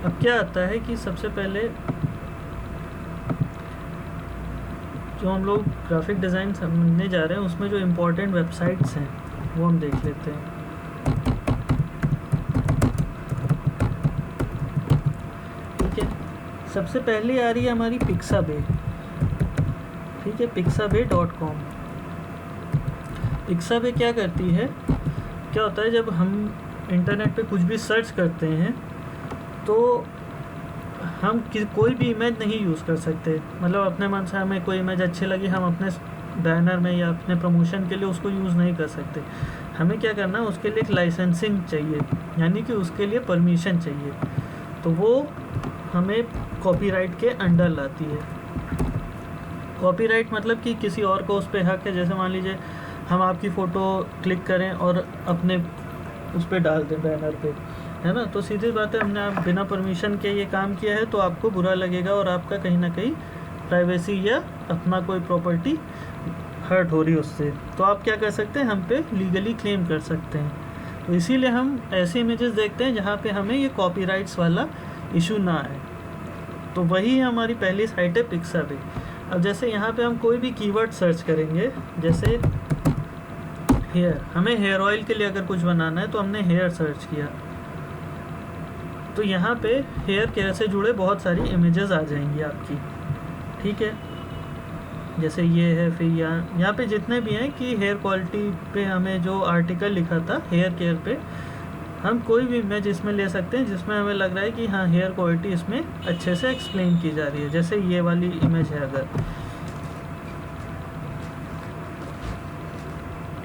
अब क्या आता है कि सबसे पहले जो हम लोग ग्राफिक डिज़ाइन समझने जा रहे हैं उसमें जो इम्पोर्टेंट वेबसाइट्स हैं वो हम देख लेते हैं। ठीक है, सबसे पहले आ रही है हमारी पिक्साबे। ठीक है, pixabay.com। पिक्साबे क्या करती है, क्या होता है जब हम इंटरनेट पे कुछ भी सर्च करते हैं तो हम कोई भी इमेज नहीं यूज़ कर सकते। मतलब अपने मन से हमें कोई इमेज अच्छी लगी, हम अपने बैनर में या अपने प्रमोशन के लिए उसको यूज़ नहीं कर सकते। हमें क्या करना है, उसके लिए एक लाइसेंसिंग चाहिए, यानी कि उसके लिए परमिशन चाहिए। तो वो हमें कॉपीराइट के अंडर लाती है। कॉपीराइट मतलब कि किसी और को उस पर हक है। जैसे मान लीजिए हम आपकी फ़ोटो क्लिक करें और अपने उस पर डाल दें बैनर पे, है ना, तो सीधी बात है हमने आप बिना परमिशन के ये काम किया है तो आपको बुरा लगेगा और आपका कहीं ना कहीं प्राइवेसी या अपना कोई प्रॉपर्टी हर्ट हो रही है उससे। तो आप क्या कर सकते हैं, हम पे लीगली क्लेम कर सकते हैं। तो इसीलिए हम ऐसे इमेजेस देखते हैं जहाँ पे हमें ये कॉपीराइट्स वाला इशू ना आए। तो वही हमारी पहली साइट है पिक्साबे। अब जैसे यहाँ पे हम कोई भी कीवर्ड सर्च करेंगे, जैसे हेयर, हमें हेयर ऑयल के लिए अगर कुछ बनाना है तो हमने हेयर सर्च किया तो यहाँ पे हेयर केयर से जुड़े बहुत सारी इमेजेस आ जाएंगी आपकी। ठीक है, जैसे ये है, फिर यहाँ पे जितने भी हैं कि हेयर क्वालिटी पे हमें जो आर्टिकल लिखा था हेयर केयर पे, हम कोई भी इमेज इसमें ले सकते हैं जिसमें हमें लग रहा है कि हाँ हेयर क्वालिटी इसमें अच्छे से एक्सप्लेन की जा रही है। जैसे ये वाली इमेज है अगर,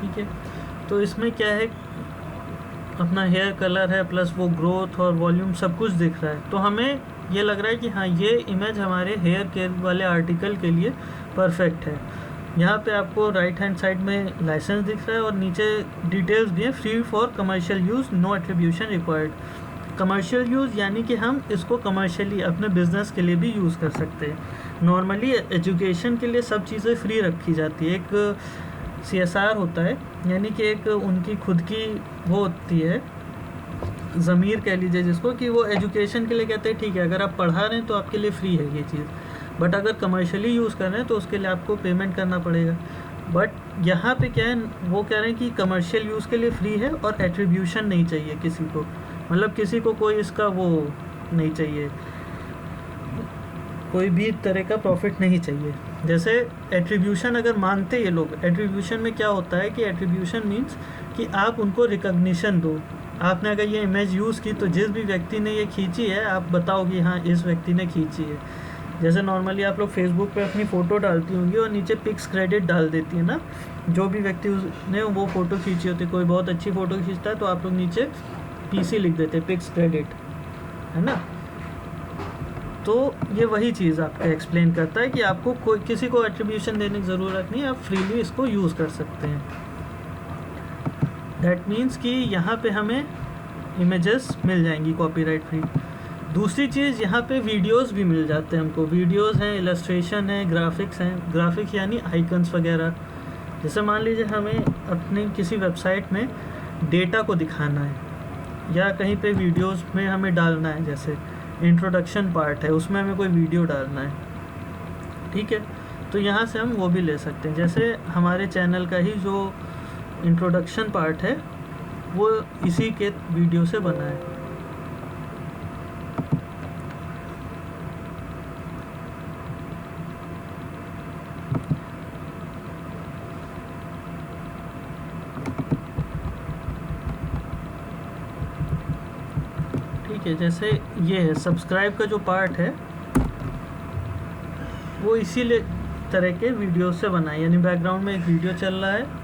ठीक है, तो इसमें क्या है, अपना हेयर कलर है प्लस वो ग्रोथ और वॉल्यूम सब कुछ दिख रहा है। तो हमें ये लग रहा है कि हाँ ये इमेज हमारे हेयर केयर वाले आर्टिकल के लिए परफेक्ट है। यहाँ पे आपको राइट हैंड साइड में लाइसेंस दिख रहा है और नीचे डिटेल्स भी हैं, free for commercial use, no attribution required. Commercial use यानी कि हम इसको कमर्शियली अपने बिजनेस के लिए भी यूज़ कर सकते हैं। नॉर्मली एजुकेशन के लिए सब चीज़ें फ्री रखी जाती है। एक CSR होता है, यानी कि एक उनकी खुद की वो होती है ज़मीर कह लीजिए जिसको, कि वो एजुकेशन के लिए कहते हैं ठीक है अगर आप पढ़ा रहे हैं तो आपके लिए फ्री है ये चीज़, बट अगर कमर्शियली यूज़ कर रहे हैं तो उसके लिए आपको पेमेंट करना पड़ेगा। बट यहाँ पे क्या है, वो कह रहे हैं कि कमर्शियल यूज़ के लिए फ्री है और एट्रीब्यूशन नहीं चाहिए किसी को, मतलब किसी को कोई इसका वो नहीं चाहिए, कोई भी तरह का प्रॉफिट नहीं चाहिए। जैसे एट्रीब्यूशन अगर मानते ये लोग, एट्रीब्यूशन में क्या होता है कि एट्रीब्यूशन मीन्स कि आप उनको रिकग्निशन दो। आपने अगर ये इमेज यूज़ की तो जिस भी व्यक्ति ने ये खींची है आप बताओ कि हाँ इस व्यक्ति ने खींची है। जैसे नॉर्मली आप लोग फेसबुक पे अपनी फ़ोटो डालती होंगी और नीचे पिक्स क्रेडिट डाल देती है ना, जो भी व्यक्ति उसने वो फ़ोटो खींची होती है, कोई बहुत अच्छी फ़ोटो खींचता है तो आप लोग नीचे PC लिख देते हैं, पिक्स क्रेडिट, है ना। तो ये वही चीज़ आपको एक्सप्लेन करता है कि आपको कोई किसी को एट्रीब्यूशन देने की ज़रूरत नहीं है, आप फ्रीली इसको यूज़ कर सकते हैं। दैट मीन्स कि यहाँ पे हमें इमेजेस मिल जाएंगी कॉपीराइट फ्री। दूसरी चीज़ यहाँ पे वीडियोस भी मिल जाते हैं हमको। वीडियोस हैं, इलस्ट्रेशन है, ग्राफिक्स हैं। ग्राफिक्स यानी आइकन्स वगैरह। जैसे मान लीजिए हमें अपने किसी वेबसाइट में डेटा को दिखाना है या कहीं पे वीडियोस में हमें डालना है, जैसे इंट्रोडक्शन पार्ट है उसमें हमें कोई वीडियो डालना है, ठीक है, तो यहाँ से हम वो भी ले सकते हैं। जैसे हमारे चैनल का ही जो इंट्रोडक्शन पार्ट है वो इसी के वीडियो से बना है। ठीक है, जैसे ये है सब्सक्राइब का जो पार्ट है वो इसीलिए तरह के वीडियो से बना है, यानी बैकग्राउंड में एक वीडियो चल रहा है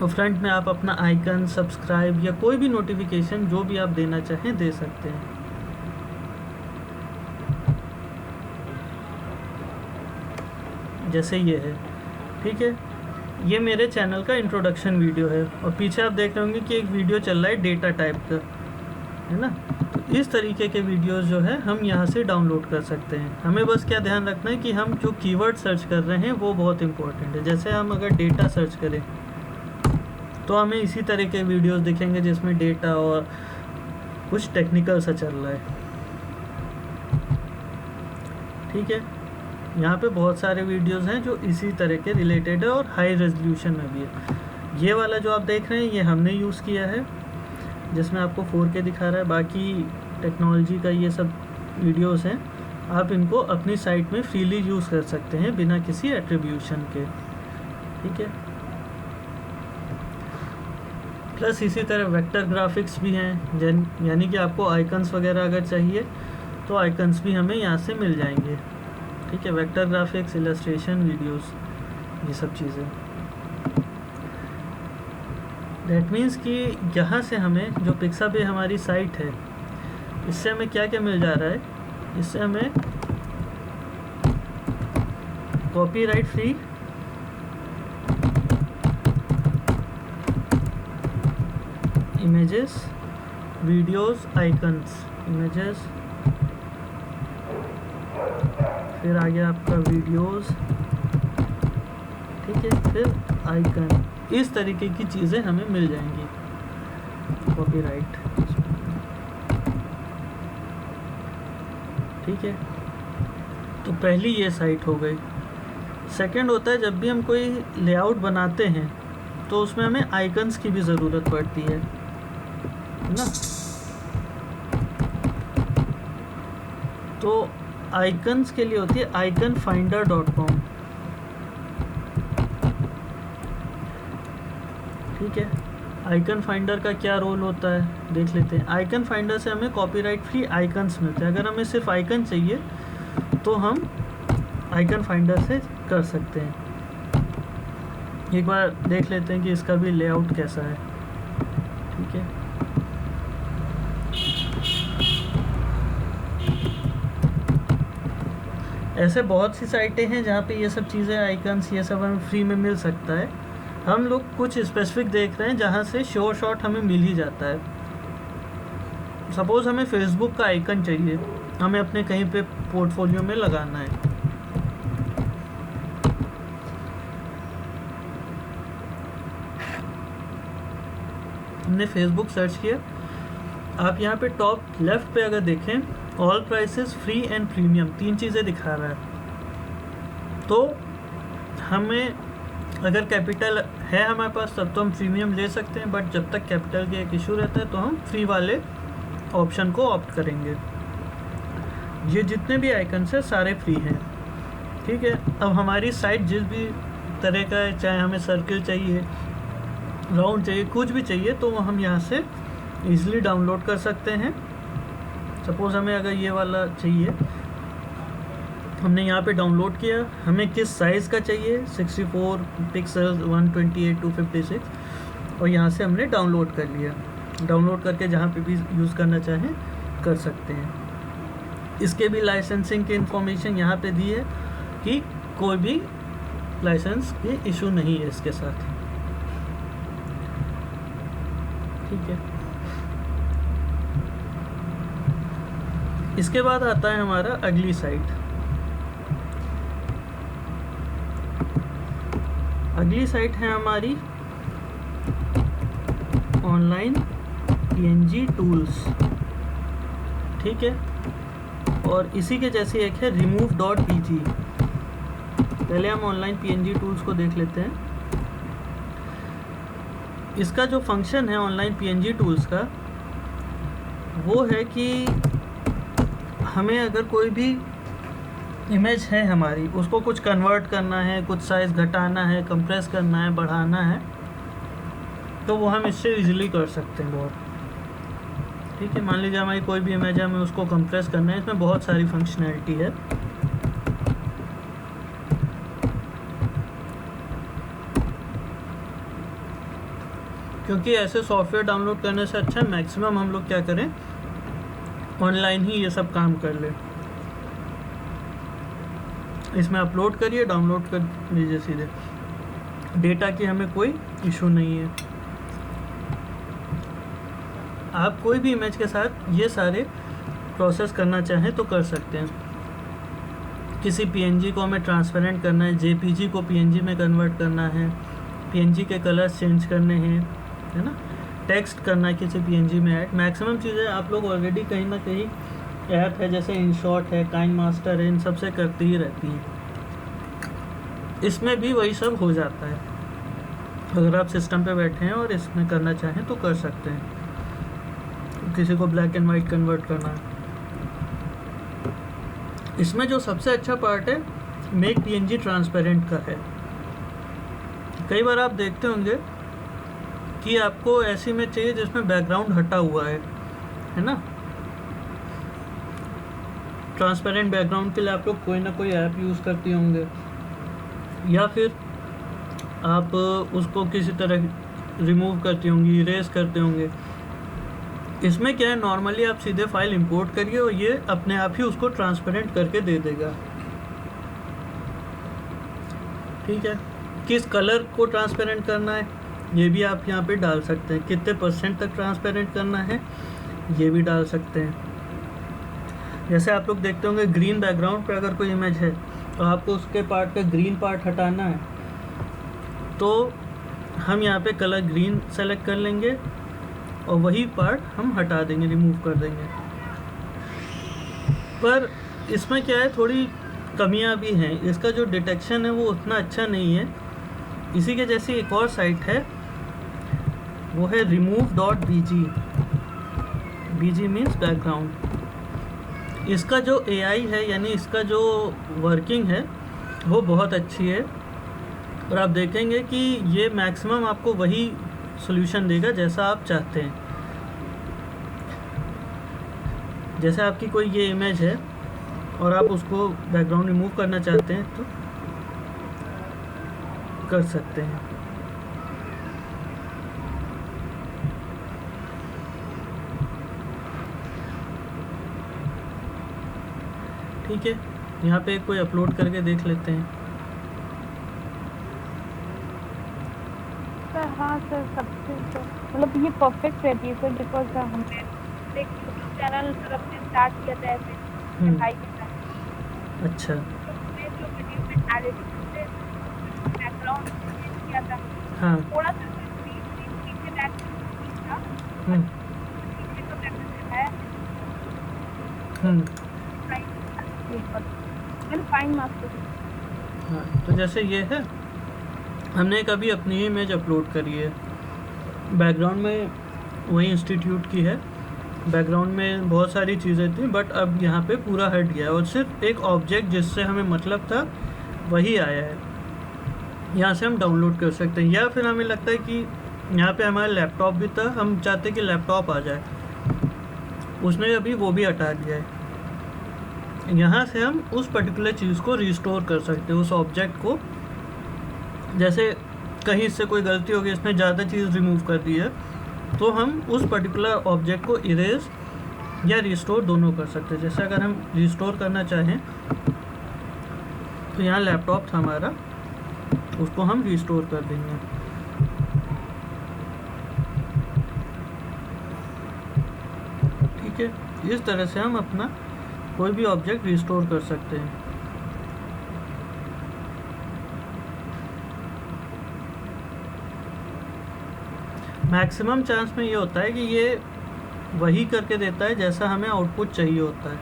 और फ्रंट में आप अपना आइकन, सब्सक्राइब या कोई भी नोटिफिकेशन जो भी आप देना चाहें दे सकते हैं। जैसे ये है, ठीक है, ये मेरे चैनल का इंट्रोडक्शन वीडियो है और पीछे आप देख रहे होंगे कि एक वीडियो चल रहा है डेटा टाइप का, है ना। तो इस तरीके के वीडियोस जो है हम यहाँ से डाउनलोड कर सकते हैं। हमें बस क्या ध्यान रखना है कि हम जो कीवर्ड सर्च कर रहे हैं वो बहुत इंपॉर्टेंट है। जैसे हम अगर डेटा सर्च करें तो हमें इसी तरह के वीडियोस दिखेंगे जिसमें डेटा और कुछ टेक्निकल सा चल रहा है। ठीक है, यहाँ पे बहुत सारे वीडियोस हैं जो इसी तरह के रिलेटेड है और हाई रेजोल्यूशन में भी है। ये वाला जो आप देख रहे हैं ये हमने यूज़ किया है, जिसमें आपको 4K दिखा रहा है। बाकी टेक्नोलॉजी का ये सब वीडियोस हैं, आप इनको अपनी साइट में फ्रीली यूज़ कर सकते हैं बिना किसी एट्रीब्यूशन के। ठीक है, प्लस इसी तरह वेक्टर ग्राफिक्स भी हैं, यानी कि आपको आइकन्स वगैरह अगर चाहिए तो आइकन्स भी हमें यहाँ से मिल जाएंगे। ठीक है, वेक्टर ग्राफिक्स, इलस्ट्रेशन, वीडियोस, ये सब चीज़ें। दैट मीन्स कि यहाँ से हमें जो पिक्साबे हमारी साइट है, इससे हमें क्या क्या मिल जा रहा है, इससे हमें copyright free images, videos, icons, images, फिर आ गया आपका वीडियोस, ठीक है, फिर आइकन, इस तरीके की चीज़ें हमें मिल जाएंगी कॉपीराइट। ठीक है, तो पहली ये साइट हो गई। सेकंड होता है जब भी हम कोई लेआउट बनाते हैं तो उसमें हमें आइकन्स की भी ज़रूरत पड़ती है ना। तो आइकन्स के लिए होती है iconfinder.com। ठीक है, आइकन फाइंडर का क्या रोल होता है देख लेते हैं। आइकन फाइंडर से हमें कॉपीराइट फ्री आइकन्स मिलते हैं। अगर हमें सिर्फ आइकन चाहिए तो हम आइकन फाइंडर से कर सकते हैं। एक बार देख लेते हैं कि इसका भी लेआउट कैसा है। ठीक है, ऐसे बहुत सी साइटें हैं जहाँ पे ये सब चीज़ें, आइकन्स, ये सब हमें फ्री में मिल सकता है। हम लोग कुछ स्पेसिफिक देख रहे हैं जहाँ से श्योर शॉट हमें मिल ही जाता है। सपोज़ हमें फेसबुक का आइकन चाहिए, हमें अपने कहीं पे पोर्टफोलियो में लगाना है। हमने फेसबुक सर्च किया, आप यहाँ पे टॉप लेफ्ट पे अगर देखें, all prices, free and premium, 3 चीज़ें दिखा रहा है। तो हमें अगर कैपिटल है हमारे पास तब तो हम प्रीमियम ले सकते हैं, बट जब तक कैपिटल का एक इशू रहता है तो हम फ्री वाले ऑप्शन को ऑप्ट करेंगे। ये जितने भी आइकन्स हैं सारे फ्री हैं। ठीक है, अब हमारी साइट जिस भी तरह का है, चाहे हमें सर्किल चाहिए, राउंड चाहिए, कुछ भी चाहिए, तो हम यहाँ से ईज़िली डाउनलोड कर सकते हैं। सपोज़ हमें अगर ये वाला चाहिए, हमने यहाँ पे डाउनलोड किया, हमें किस साइज़ का चाहिए, 64 पिक्सल्स, 128, 256, और यहाँ से हमने डाउनलोड कर लिया। डाउनलोड करके जहाँ पे भी यूज़ करना चाहें कर सकते हैं। इसके भी लाइसेंसिंग की इंफॉर्मेशन यहाँ पे दी है कि कोई भी लाइसेंस की इशू नहीं है इसके साथ। ठीक है, इसके बाद आता है हमारा अगली साइट। अगली साइट है हमारी ऑनलाइन PNG टूल्स। ठीक है, और इसी के जैसे एक है remove.pg। पहले हम ऑनलाइन PNG टूल्स को देख लेते हैं। इसका जो फंक्शन है ऑनलाइन PNG टूल्स का, वो है कि हमें अगर कोई भी इमेज है हमारी, उसको कुछ कन्वर्ट करना है, कुछ साइज़ घटाना है, कंप्रेस करना है, बढ़ाना है, तो वो हम इससे इजीली कर सकते हैं बहुत। ठीक है, मान लीजिए हमारी कोई भी इमेज है, हमें उसको कंप्रेस करना है, इसमें बहुत सारी फंक्शनैलिटी है। क्योंकि ऐसे सॉफ्टवेयर डाउनलोड करने से अच्छा मैक्सिमम हम लोग क्या करें, ऑनलाइन ही ये सब काम कर लें। इसमें अपलोड करिए, डाउनलोड कर लीजिए सीधे, डेटा की हमें कोई इशू नहीं है। आप कोई भी इमेज के साथ ये सारे प्रोसेस करना चाहें तो कर सकते हैं। किसी PNG को हमें ट्रांसपेरेंट करना है, JPG को PNG में कन्वर्ट करना है, PNG के कलर्स चेंज करने हैं, है ना, टेक्स्ट करना है किसी पीएनजी में ऐड, मैक्सिमम चीज़ें आप लोग ऑलरेडी कहीं ना कहीं ऐप है जैसे इनशॉट है, काइन मास्टर है, इन सब से करती ही रहती हैं। इसमें भी वही सब हो जाता है। अगर आप सिस्टम पे बैठे हैं और इसमें करना चाहें तो कर सकते हैं। किसी को ब्लैक एंड वाइट कन्वर्ट करना है, इसमें जो सबसे अच्छा पार्ट है मेक पीएनजी ट्रांसपेरेंट का है। कई बार आप देखते होंगे कि आपको ऐसी इमेज चाहिए जिसमें बैकग्राउंड हटा हुआ है ना। ट्रांसपेरेंट बैकग्राउंड के लिए आप लोग कोई ना कोई ऐप यूज़ करते होंगे, या फिर आप उसको किसी तरह रिमूव करते होंगे, इरेज करते होंगे। इसमें क्या है, नॉर्मली आप सीधे फाइल इंपोर्ट करिए और ये अपने आप ही उसको ट्रांसपेरेंट करके दे देगा। ठीक है, किस कलर को ट्रांसपेरेंट करना है ये भी आप यहाँ पे डाल सकते हैं, कितने % तक ट्रांसपेरेंट करना है ये भी डाल सकते हैं। जैसे आप लोग देखते होंगे ग्रीन बैकग्राउंड पे अगर कोई इमेज है तो आपको उसके पार्ट का ग्रीन पार्ट हटाना है, तो हम यहाँ पे कलर ग्रीन सेलेक्ट कर लेंगे और वही पार्ट हम हटा देंगे, रिमूव कर देंगे। पर इसमें क्या है, थोड़ी कमियां भी हैं। इसका जो डिटेक्शन है वो उतना अच्छा नहीं है। इसी के जैसी एक और साइट है, वो है remove.bg। bg means background. इसका जो AI है, यानी इसका जो वर्किंग है वो बहुत अच्छी है, और आप देखेंगे कि ये मैक्सिमम आपको वही सॉल्यूशन देगा जैसा आप चाहते हैं। जैसे आपकी कोई ये इमेज है और आप उसको बैकग्राउंड रिमूव करना चाहते हैं तो कर सकते हैं। ठीक है, यहाँ पे कोई अपलोड करके देख लेते हैं। सर हाँ सर, सब चीज़ मतलब ये परफेक्ट रहती है सर, बिकॉज हमने एक यूट्यूब चैनल सर अपने स्टार्ट किया था ऐसे भाई के साथ। अच्छा, तो उसमें जो वीडियो में एडिटिंग से बैकग्राउंड किया था, हाँ, थोड़ा सा पीछे बैकग्राउंड था, पीछे का बैकग्राउंड है मैंने फाइन मास्टर। हाँ, तो जैसे ये है, हमने कभी अपनी ही इमेज अपलोड करी है, बैकग्राउंड में वही इंस्टीट्यूट की है। बैकग्राउंड में बहुत सारी चीज़ें थी, बट अब यहाँ पे पूरा हट गया है और सिर्फ एक ऑब्जेक्ट जिससे हमें मतलब था वही आया है। यहाँ से हम डाउनलोड कर सकते हैं, या फिर हमें लगता है कि यहाँ पे हमारा लैपटॉप भी था, हम चाहते हैं कि लैपटॉप आ जाए, उसने अभी वो भी हटा दिया है। यहाँ से हम उस पर्टिकुलर चीज़ को रिस्टोर कर सकते हैं, उस ऑब्जेक्ट को। जैसे कहीं से कोई गलती हो गई, इसने ज़्यादा चीज़ रिमूव कर दी है, तो हम उस पर्टिकुलर ऑब्जेक्ट को इरेज या रिस्टोर दोनों कर सकते हैं। जैसे अगर हम रिस्टोर करना चाहें तो यहाँ लैपटॉप था हमारा, उसको हम रिस्टोर कर देंगे। ठीक है, इस तरह से हम अपना कोई भी ऑब्जेक्ट रिस्टोर कर सकते हैं। मैक्सिमम चांस में ये होता है कि ये वही करके देता है जैसा हमें आउटपुट चाहिए होता है।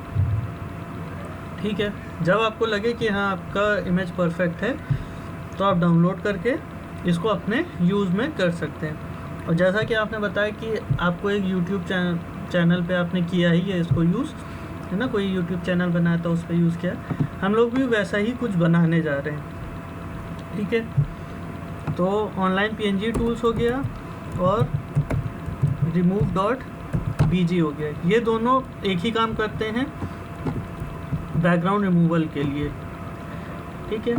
ठीक है, जब आपको लगे कि हाँ आपका इमेज परफेक्ट है तो आप डाउनलोड करके इसको अपने यूज़ में कर सकते हैं। और जैसा कि आपने बताया कि आपको एक यूट्यूब चैनल पे आपने किया ही है इसको यूज़, है ना, कोई यूट्यूब चैनल बनाया था उस पर यूज़ किया। हम लोग भी वैसा ही कुछ बनाने जा रहे हैं। ठीक है, तो ऑनलाइन PNG टूल्स हो गया और remove.bg हो गया। ये दोनों एक ही काम करते हैं बैकग्राउंड रिमूवल के लिए। ठीक है,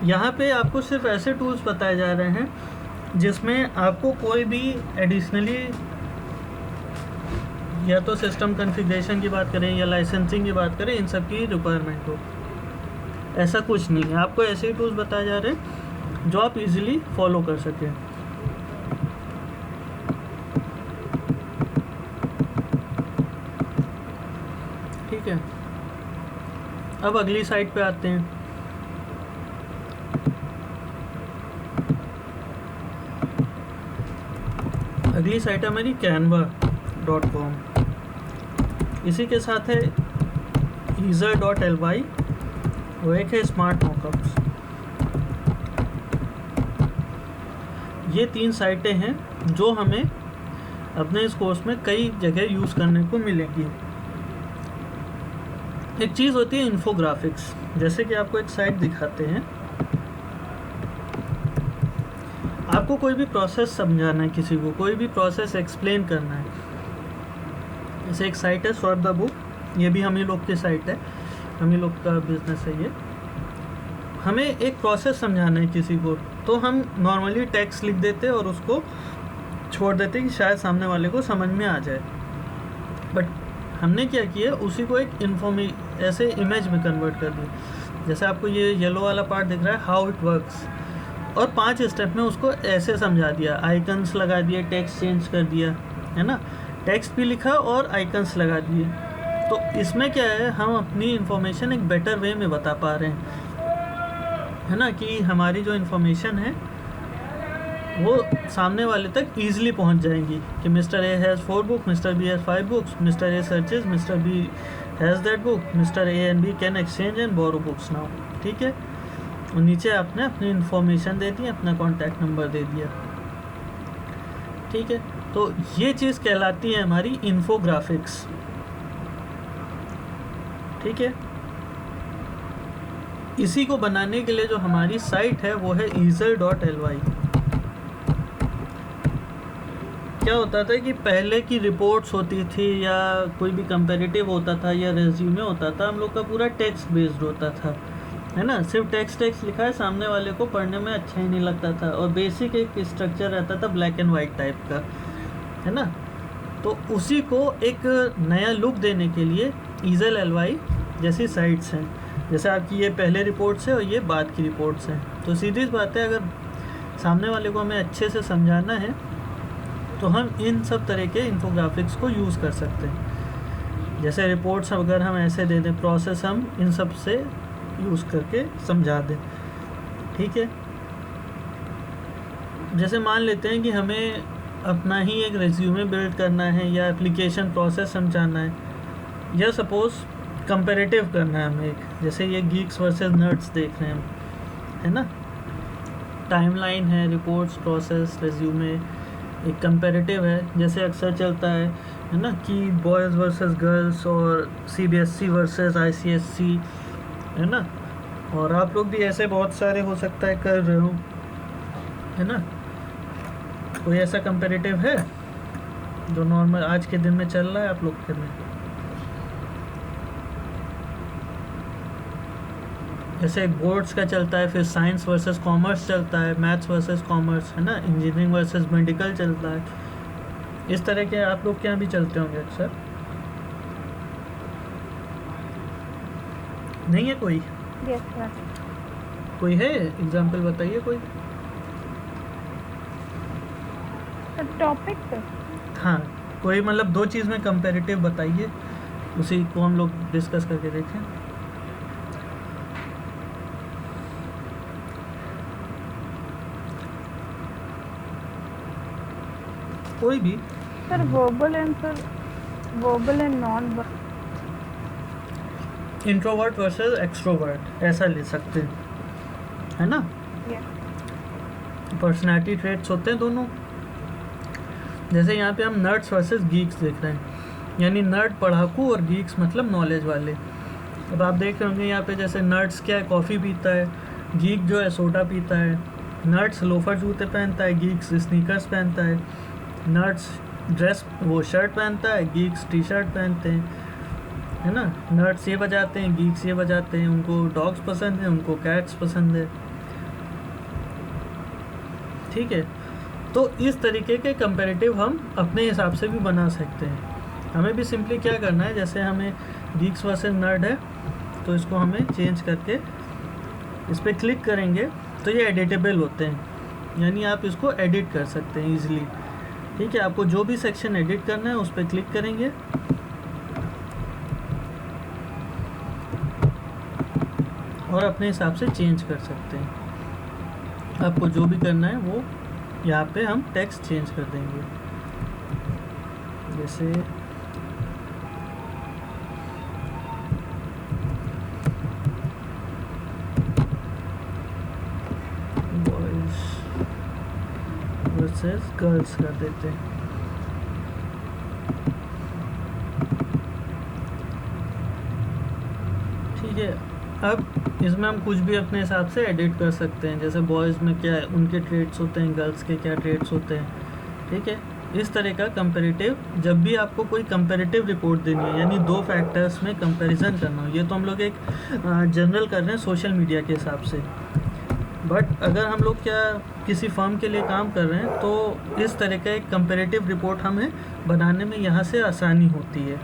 यहाँ पे आपको सिर्फ ऐसे टूल्स बताए जा रहे हैं जिसमें आपको कोई भी एडिशनली, या तो सिस्टम कॉन्फ़िगरेशन की बात करें या लाइसेंसिंग की बात करें, इन सब की रिक्वायरमेंट हो। ऐसा कुछ नहीं है, आपको ऐसे ही टूल्स बताए जा रहे हैं जो आप इजीली फॉलो कर सकें। अब अगली साइट पे आते हैं। अगली साइट है हमारी canva.com। इसी के साथ है easer.ly, वो एक है स्मार्ट मॉकअप्स। ये 3 साइटें हैं जो हमें अपने इस कोर्स में कई जगह यूज़ करने को मिलेंगी। एक चीज़ होती है इन्फोग्राफिक्स, जैसे कि आपको एक साइट दिखाते हैं। आपको कोई भी प्रोसेस समझाना है, किसी को कोई भी प्रोसेस एक्सप्लेन करना है। जैसे एक साइट है स्वॉर्ड द बुक, ये भी हम ही लोग की साइट है, हम ही लोग का बिजनेस है ये। हमें एक प्रोसेस समझाना है किसी को, तो हम नॉर्मली टेक्स्ट लिख देते और उसको छोड़ देते कि शायद सामने वाले को समझ में आ जाए। बट हमने क्या किया, उसी को एक ऐसे इमेज में कन्वर्ट कर दिया। जैसे आपको ये येलो वाला पार्ट दिख रहा है, हाउ इट वर्क्स, और 5 स्टेप में उसको ऐसे समझा दिया। आइकन्स लगा दिए, टेक्स्ट चेंज कर दिया, है ना, टेक्स्ट भी लिखा और आइकन्स लगा दिए। तो इसमें क्या है, हम अपनी इन्फॉर्मेशन एक बेटर वे में बता पा रहे हैं, है ना, कि हमारी जो इन्फॉर्मेशन है वो सामने वाले तक ईजिली पहुंच जाएंगी कि mister A has 4 book, mister B has 5 books, mister A searches, mister B has that book, mister A and B can exchange and borrow books now. ठीक है, और नीचे आपने अपनी इन्फॉर्मेशन दे दी, अपना कॉन्टैक्ट नंबर दे दिया। ठीक है, तो ये चीज़ कहलाती है हमारी इन्फोग्राफिक्स। ठीक है, इसी को बनाने के लिए जो हमारी साइट है वो है easer.ly। क्या होता था कि पहले की रिपोर्ट्स होती थी या कोई भी कंपैरेटिव होता था या रेज्यूमे होता था, हम लोग का पूरा टेक्स्ट बेस्ड होता था, है ना, सिर्फ टेक्स्ट लिखा है, सामने वाले को पढ़ने में अच्छा ही नहीं लगता था, और बेसिक एक स्ट्रक्चर रहता था ब्लैक एंड वाइट टाइप का, है ना। तो उसी को एक नया लुक देने के लिए easer.ly जैसी साइट्स हैं। जैसे आपकी ये पहले रिपोर्ट्स है और ये बाद की रिपोर्ट्स हैं। तो सीधी बात है, अगर सामने वाले को हमें अच्छे से समझाना है तो हम इन सब तरह के इन्फोग्राफिक्स को यूज़ कर सकते हैं। जैसे रिपोर्ट्स अगर हम ऐसे दे दें, प्रोसेस हम इन सब से यूज़ करके समझा दें। ठीक है, जैसे मान लेते हैं कि हमें अपना ही एक रेज्यूमे बिल्ड करना है या एप्लीकेशन प्रोसेस समझाना है, या सपोज़ कंपैरेटिव करना है हमें एक, जैसे ये गीक्स वर्सेस नर्ड्स देख रहे हैं हम, है ना, टाइमलाइन है, रिपोर्ट्स, प्रोसेस, रेज्यूमे, एक कंपैरेटिव है, जैसे अक्सर चलता है ना, कि बॉयज़ वर्सेस गर्ल्स और CBSE वर्सेस ICSE, है ना, और आप लोग भी ऐसे बहुत सारे हो सकता है कर रहे हो, है ना। कोई ऐसा कंपैरेटिव है जो नॉर्मल आज के दिन में चल रहा है आप लोग के में? जैसे बोर्ड्स का चलता है, फिर साइंस वर्सेस कॉमर्स चलता है, मैथ्स वर्सेस कॉमर्स, है ना, इंजीनियरिंग वर्सेस मेडिकल चलता है। इस तरह के आप लोग के यहाँ भी चलते होंगे अक्सर, नहीं है कोई? Yes sir. कोई है एग्जाम्पल बताइए कोई। टॉपिक पे हाँ, कोई मतलब 2 चीज़ में कंपैरेटिव बताइए, उसी को हम लोग डिस्कस करके देखें। कोई भी sir, verbal and non verbal, introvert versus extrovert ऐसा ले सकते हैं, है ना। पर्सनैलिटी ट्रेट्स होते हैं दोनों। जैसे यहाँ पे हम नर्ड्स वर्सेस गीक्स देख रहे हैं, यानी नर्ड पढ़ाकू और गीक्स मतलब नॉलेज वाले। अब आप देख रहे होंगे यहाँ पे, जैसे नर्ड्स क्या है, कॉफ़ी पीता है, गीक जो है सोडा पीता है, नर्ड्स लोफर जूते पहनता है, गीक्स स्नीकर्स पहनता है, नर्ड्स ड्रेस वो शर्ट पहनता है, गीक्स टी शर्ट पहनते हैं, है ना। नर्ड्स ये बजाते हैं, गीक्स ये बजाते हैं, उनको डॉग्स पसंद है, उनको कैट्स पसंद है। ठीक है, तो इस तरीके के कंपैरेटिव हम अपने हिसाब से भी बना सकते हैं। हमें भी सिंपली क्या करना है, जैसे हमें गीक्स वर्सेस नर्ड है तो इसको हमें चेंज करके इस पर क्लिक करेंगे तो ये एडिटेबल होते हैं, यानी आप इसको एडिट कर सकते हैं ईजिली। ठीक है, आपको जो भी सेक्शन एडिट करना है उस पर क्लिक करेंगे और अपने हिसाब से चेंज कर सकते हैं। आपको जो भी करना है वो यहाँ पे हम टेक्स्ट चेंज कर देंगे। जैसे बॉयज वर्सेस गर्ल्स कर देते हैं। ठीक है, अब इसमें हम कुछ भी अपने हिसाब से एडिट कर सकते हैं। जैसे बॉयज़ में क्या है, उनके ट्रेड्स होते हैं, गर्ल्स के क्या ट्रेड्स होते हैं। ठीक है, इस तरह का कंपैरेटिव, जब भी आपको कोई कंपैरेटिव रिपोर्ट देनी है, यानी दो फैक्टर्स में कंपैरिजन करना हो, ये तो हम लोग एक जनरल कर रहे हैं सोशल मीडिया के हिसाब से, बट अगर हम लोग क्या किसी फर्म के लिए काम कर रहे हैं तो इस तरह का एक कंपैरेटिव रिपोर्ट हमें बनाने में यहाँ से आसानी होती है।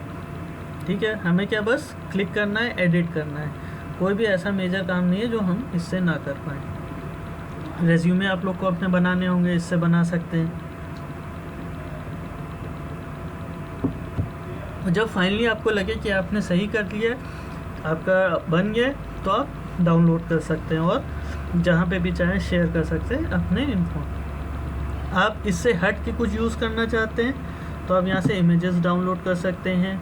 ठीक है, हमें क्या बस क्लिक करना है, एडिट करना है, कोई भी ऐसा मेजर काम नहीं है जो हम इससे ना कर पाएँ। रेज्यूमे आप लोग को अपने बनाने होंगे, इससे बना सकते हैं। जब फाइनली आपको लगे कि आपने सही कर लिया, आपका बन गया, तो आप डाउनलोड कर सकते हैं और जहाँ पे भी चाहें शेयर कर सकते हैं अपने इन्फो। आप इससे हट के कुछ यूज़ करना चाहते हैं तो आप यहाँ से इमेजेस डाउनलोड कर सकते हैं,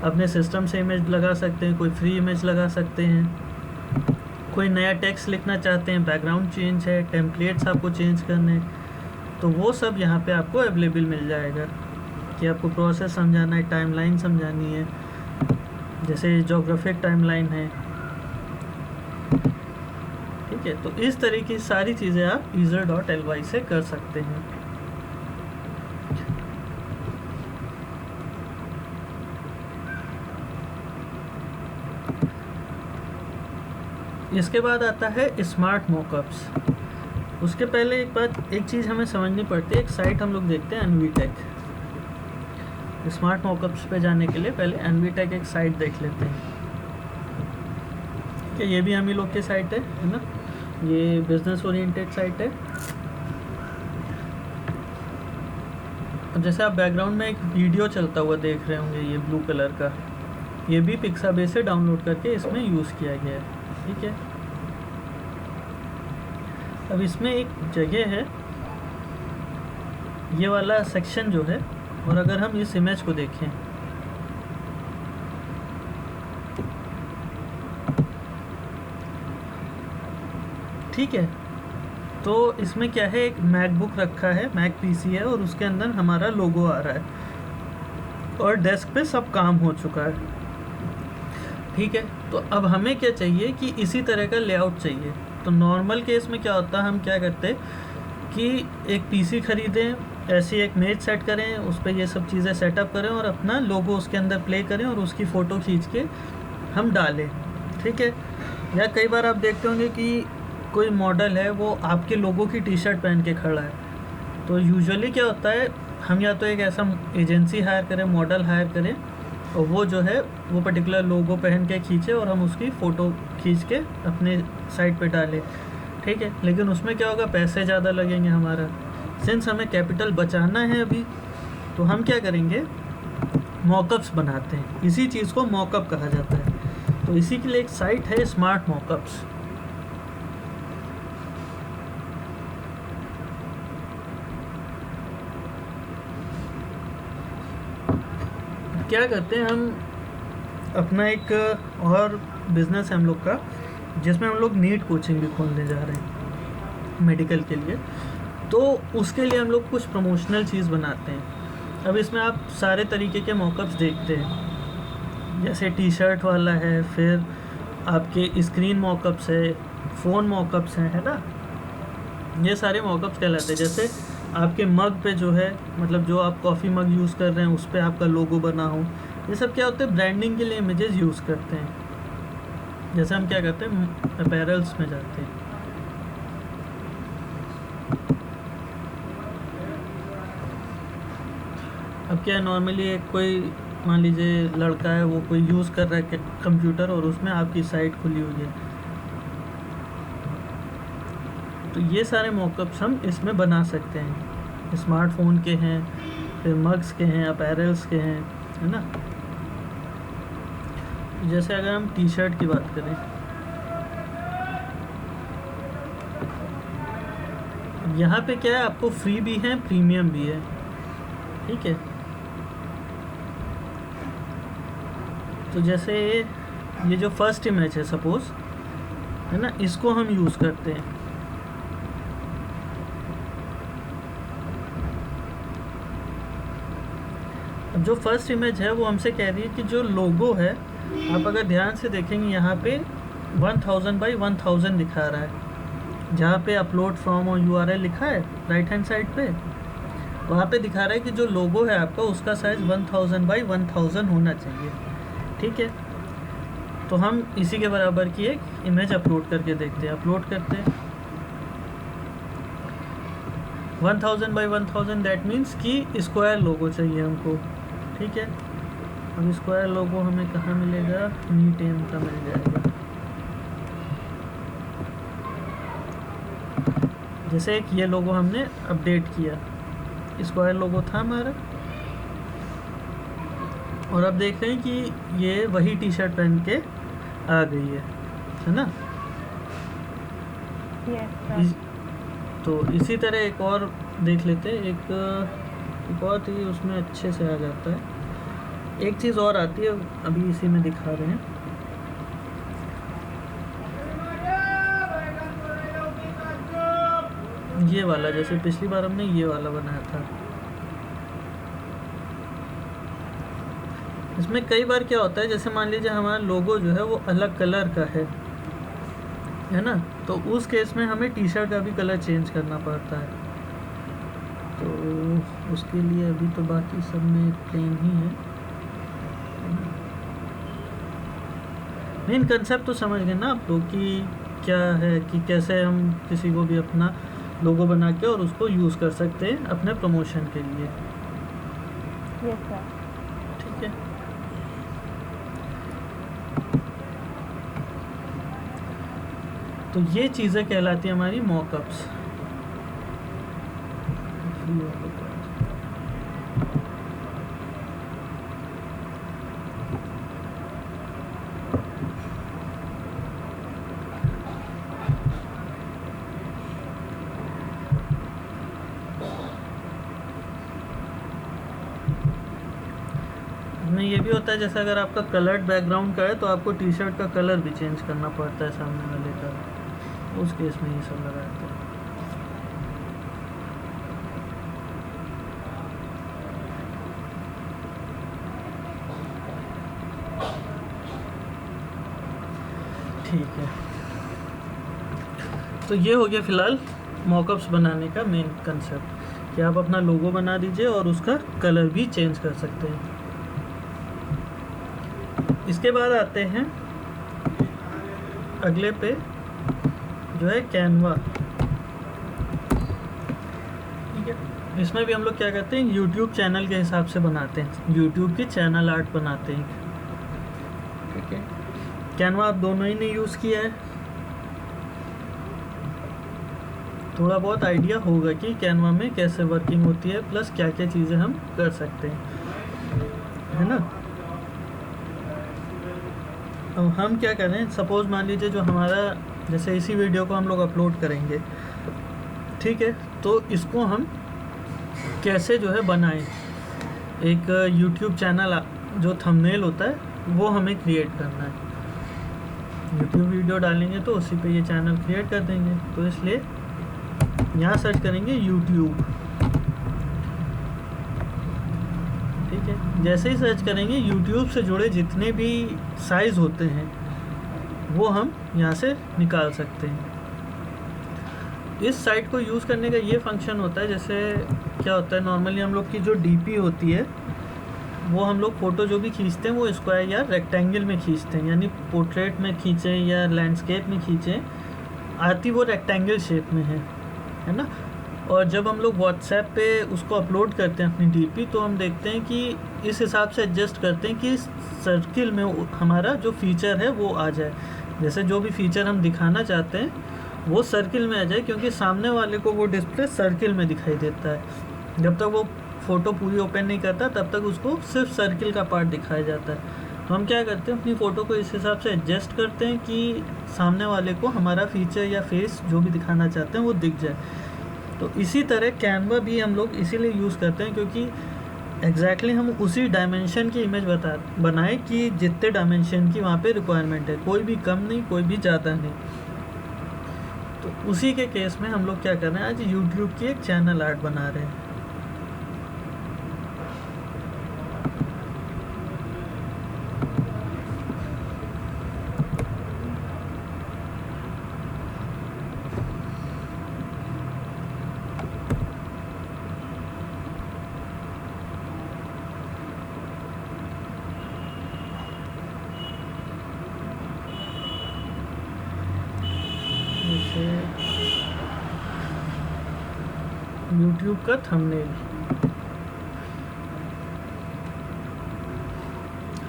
अपने सिस्टम से इमेज लगा सकते हैं, कोई फ्री इमेज लगा सकते हैं, कोई नया टेक्स्ट लिखना चाहते हैं, बैकग्राउंड चेंज है, टेम्पलेट्स आपको चेंज करने, तो वो सब यहाँ पे आपको अवेलेबल मिल जाएगा कि आपको प्रोसेस समझाना है, टाइमलाइन समझानी है, जैसे जोग्राफिक टाइमलाइन है। ठीक है, तो इस तरह की सारी चीज़ें आप easer.ly से कर सकते हैं। इसके बाद आता है स्मार्ट मॉकअप्स। उसके पहले एक चीज़ हमें समझनी पड़ती है। एक साइट हम लोग देखते हैं एनवीटेक। स्मार्ट मॉकअप्स पे जाने के लिए पहले एनवीटेक एक साइट देख लेते हैं कि ये भी हम ही लोग की साइट है ना, ये बिजनेस ओरिएंटेड साइट है। अब जैसे आप बैकग्राउंड में एक वीडियो चलता हुआ देख रहे होंगे, ये ब्लू कलर का, ये भी पिक्साबे से डाउनलोड करके इसमें यूज़ किया गया है। ठीक है, अब इसमें एक जगह है, ये वाला सेक्शन जो है, और अगर हम इस इमेज को देखें, ठीक है, तो इसमें क्या है, एक मैकबुक रखा है, मैक पीसी है, और उसके अंदर हमारा लोगो आ रहा है और डेस्क पे सब काम हो चुका है। ठीक है, तो अब हमें क्या चाहिए कि इसी तरह का लेआउट चाहिए। तो नॉर्मल केस में क्या होता है, हम क्या करते हैं कि एक पीसी खरीदें, ऐसी एक मेज सेट करें, उस पर ये सब चीज़ें सेटअप करें और अपना लोगो उसके अंदर प्ले करें और उसकी फ़ोटो खींच के हम डालें। ठीक है, या कई बार आप देखते होंगे कि कोई मॉडल है, वो आपके लोगों की टी शर्ट पहन के खड़ा है, तो यूजुअली क्या होता है, हम या तो एक ऐसा एजेंसी हायर करें, मॉडल हायर करें, और वो जो है वो पर्टिकुलर लोगो पहन के खींचे और हम उसकी फ़ोटो खींच के अपने साइट पे डालें। ठीक है, लेकिन उसमें क्या होगा, पैसे ज़्यादा लगेंगे हमारा। सिंस हमें कैपिटल बचाना है अभी, तो हम क्या करेंगे, मॉकअप्स बनाते हैं। इसी चीज़ को मॉकअप कहा जाता है। तो इसी के लिए एक साइट है स्मार्ट मॉकअप्स। क्या करते हैं, हम अपना एक और बिज़नेस है हम लोग का, जिसमें हम लोग नीट कोचिंग भी खोलने जा रहे हैं मेडिकल के लिए। तो उसके लिए हम लोग कुछ प्रमोशनल चीज़ बनाते हैं। अब इसमें आप सारे तरीके के मॉकअप्स देखते हैं, जैसे टी शर्ट वाला है, फिर आपके स्क्रीन मॉकअप्स है, फ़ोन मॉकअप्स हैं, है ना, ये सारे मॉकअप्स कहलाते हैं। जैसे आपके मग पे जो है, मतलब जो आप कॉफ़ी मग यूज़ कर रहे हैं उस पर आपका लोगो बना हो, ये सब क्या होते हैं, ब्रांडिंग के लिए इमेजेस यूज़ करते हैं। जैसे हम क्या करते हैं, अपैरल्स में जाते हैं, अब क्या है, नॉर्मली एक कोई मान लीजिए लड़का है, वो कोई यूज़ कर रहा है कंप्यूटर और उसमें आपकी साइट खुली हुई है, तो ये सारे मॉकअप्स हम इसमें बना सकते हैं। स्मार्टफोन के हैं, फिर मग्स के हैं, अपैरल्स के हैं, है ना। जैसे अगर हम टी शर्ट की बात करें, यहाँ पे क्या है, आपको फ्री भी है, प्रीमियम भी है, ठीक है। तो जैसे ये जो फर्स्ट इमेज है सपोज, है ना, इसको हम यूज़ करते हैं। अब जो फर्स्ट इमेज है वो हमसे कह रही है कि जो लोगो है, आप अगर ध्यान से देखेंगे यहाँ पे 1000 बाई 1000 दिखा रहा है। जहाँ पे अपलोड फ्रॉम और URL लिखा है राइट हैंड साइड पे, वहाँ पे दिखा रहा है कि जो लोगो है आपका उसका साइज़ 1000 बाई 1000 होना चाहिए, ठीक है। तो हम इसी के बराबर की एक इमेज अपलोड करके देखते हैं। अपलोड करते हैं 1000 बाई 1000, दैट मीन्स कि स्क्वायर लोगो चाहिए हमको, ठीक है। अब स्क्वायर लोगो हमें कहाँ मिलेगा, नीटेम का मिल जाएगा। जैसे एक ये लोगो हमने अपडेट किया, स्क्वायर लोगो था हमारा, और अब देख रहे हैं कि ये वही टी शर्ट पहन के आ गई है ना। तो इसी तरह एक और देख लेते हैं, एक बहुत ही उसमें अच्छे से आ जाता है। एक चीज़ और आती है, अभी इसी में दिखा रहे हैं। ये वाला, जैसे पिछली बार हमने ये वाला बनाया था, इसमें कई बार क्या होता है, जैसे मान लीजिए हमारा लोगो जो है वो अलग कलर का है ना, तो उस केस में हमें टी शर्ट का भी कलर चेंज करना पड़ता है। तो उसके लिए अभी तो बाकी सब में प्लेन ही है। मेन कंसेप्ट तो समझ गए ना आप लोग कि क्या है, कि कैसे हम किसी को भी अपना लोगो बना के और उसको यूज़ कर सकते हैं अपने प्रमोशन के लिए। Yes sir. ठीक है। तो ये चीज़ें कहलाती है हमारी मॉकअप्स। में ये भी होता है, जैसे अगर आपका कलर्ड बैकग्राउंड का है तो आपको टी शर्ट का कलर भी चेंज करना पड़ता है सामने वाले का, उस केस में ये सब लगाते हैं। ठीक है, तो ये हो गया फिलहाल मॉकअप्स बनाने का मेन कंसेप्ट, कि आप अपना लोगो बना दीजिए और उसका कलर भी चेंज कर सकते हैं। इसके बाद आते हैं अगले पे, जो है कैनवा। ठीक है, इसमें भी हम लोग क्या करते हैं, यूट्यूब चैनल के हिसाब से बनाते हैं, यूट्यूब की चैनल आर्ट बनाते हैं। ठीक है, कैनवा आप दोनों ही ने यूज़ किया है, थोड़ा बहुत आइडिया होगा कि कैनवा में कैसे वर्किंग होती है, प्लस क्या क्या चीज़ें हम कर सकते हैं, है ना। अब हम क्या करें, सपोज़ मान लीजिए जो हमारा, जैसे इसी वीडियो को हम लोग अपलोड करेंगे, ठीक है, तो इसको हम कैसे जो है बनाएं, एक यूट्यूब चैनल जो थंबनेल होता है वो हमें क्रिएट करना है। यूट्यूब वीडियो डालेंगे तो उसी पे ये चैनल क्रिएट कर देंगे, तो इसलिए यहाँ सर्च करेंगे यूट्यूब। ठीक है, जैसे ही सर्च करेंगे यूट्यूब से जुड़े जितने भी साइज़ होते हैं वो हम यहाँ से निकाल सकते हैं। इस साइट को यूज़ करने का ये फंक्शन होता है, जैसे क्या होता है, नॉर्मली हम लोग की जो डीपी होती है वो हम लोग फ़ोटो जो भी खींचते हैं वो स्क्वायर या रेक्टेंगल में खींचते हैं, यानी पोर्ट्रेट में खींचें या लैंडस्केप में खींचें, आती वो रेक्टेंगल शेप में है ना। और जब हम लोग व्हाट्सएप पे उसको अपलोड करते हैं अपनी डीपी, तो हम देखते हैं कि इस हिसाब से एडजस्ट करते हैं कि सर्किल में हमारा जो फीचर है वो आ जाए, जैसे जो भी फीचर हम दिखाना चाहते हैं वो सर्किल में आ जाए, क्योंकि सामने वाले को वो डिस्प्ले सर्किल में दिखाई देता है। जब तक वो फ़ोटो पूरी ओपन नहीं करता तब तक उसको सिर्फ सर्किल का पार्ट दिखाया जाता है। तो हम क्या करते हैं, अपनी फ़ोटो को इस हिसाब से एडजस्ट करते हैं कि सामने वाले को हमारा फीचर या फेस जो भी दिखाना चाहते हैं वो दिख जाए। तो इसी तरह कैनवा भी हम लोग इसीलिए यूज़ करते हैं क्योंकि एग्जैक्टली हम उसी डायमेंशन की इमेज बनाए कि जितने डायमेंशन की वहाँ पे रिक्वायरमेंट है, कोई भी कम नहीं, कोई भी ज़्यादा नहीं। तो उसी के केस में हम लोग क्या कर रहे हैं, आज यूट्यूब की एक चैनल आर्ट बना रहे हैं। यूट्यूब का थंबनेल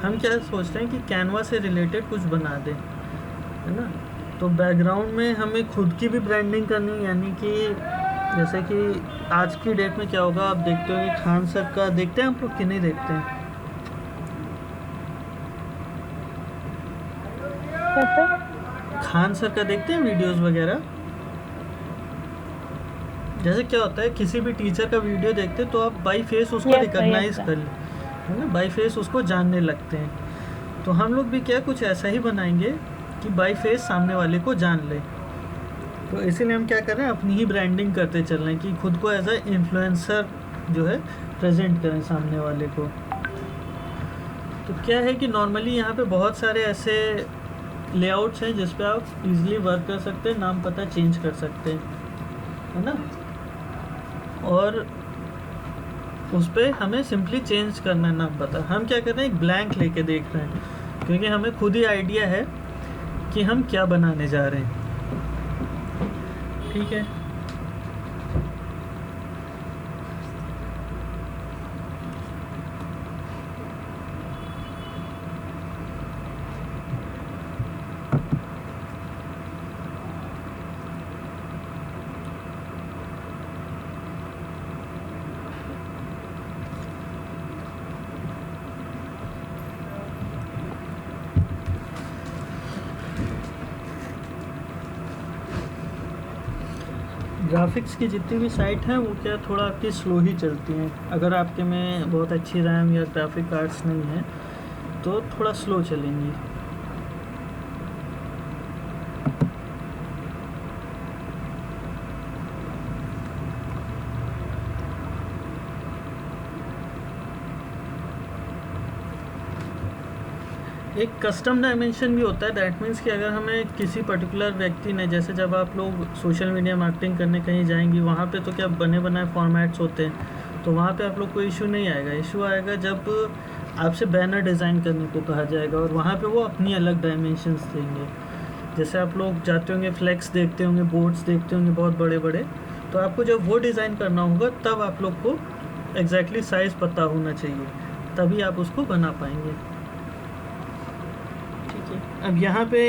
हम क्या सोचते हैं कि कैनवा से रिलेटेड कुछ बना दें, है ना। तो बैकग्राउंड में हमें खुद की भी ब्रांडिंग करनी, यानी कि जैसे कि आज की डेट में क्या होगा, आप देखते हो कि खान सर का देखते हैं आप लोग कि नहीं देखते हैं? खान सर का देखते हैं वीडियोस वगैरह। जैसे क्या होता है, किसी भी टीचर का वीडियो देखते तो आप बाई फेस उसको रिकॉग्नाइज कर ले, है ना, बाई फेस उसको जानने लगते हैं। तो हम लोग भी क्या कुछ ऐसा ही बनाएंगे कि बाई फेस सामने वाले को जान ले। तो इसीलिए हम क्या कर रहे हैं, अपनी ही ब्रांडिंग करते चल रहे हैं कि खुद को एज ए इन्फ्लुएंसर जो है प्रेजेंट करें सामने वाले को। तो क्या है कि नॉर्मली यहाँ पे बहुत सारे ऐसे लेआउट्स हैं जिस पे आप इजीली वर्क कर सकते हैं, नाम पता चेंज कर सकते हैं, है ना। और उस पर हमें सिंपली चेंज करना है नाम पता। हम क्या कर रहे हैं, एक ब्लैंक लेके देख रहे हैं क्योंकि हमें खुद ही आइडिया है कि हम क्या बनाने जा रहे हैं। ठीक है, ग्राफिक्स की जितनी भी साइट हैं वो क्या थोड़ा आपकी स्लो ही चलती हैं। अगर आपके में बहुत अच्छी रैम या ग्राफिक कार्ड्स नहीं है तो थोड़ा स्लो चलेंगी। एक कस्टम डायमेंशन भी होता है, दैट मीन्स कि अगर हमें किसी पर्टिकुलर व्यक्ति ने, जैसे जब आप लोग सोशल मीडिया मार्केटिंग करने कहीं जाएंगी वहाँ पे तो क्या बने बनाए फॉर्मेट्स होते हैं, तो वहाँ पे आप लोग को इशू नहीं आएगा। इशू आएगा जब आपसे बैनर डिज़ाइन करने को कहा जाएगा और वहाँ पे वो अपनी अलग डायमेंशंस देंगे। जैसे आप लोग जाते होंगे, फ्लैक्स देखते होंगे, बोर्ड्स देखते होंगे बहुत बड़े बड़े, तो आपको जब वो डिज़ाइन करना होगा तब आप लोग को एग्जैक्टली साइज़ पता होना चाहिए, तभी आप उसको बना पाएंगे। अब यहाँ पे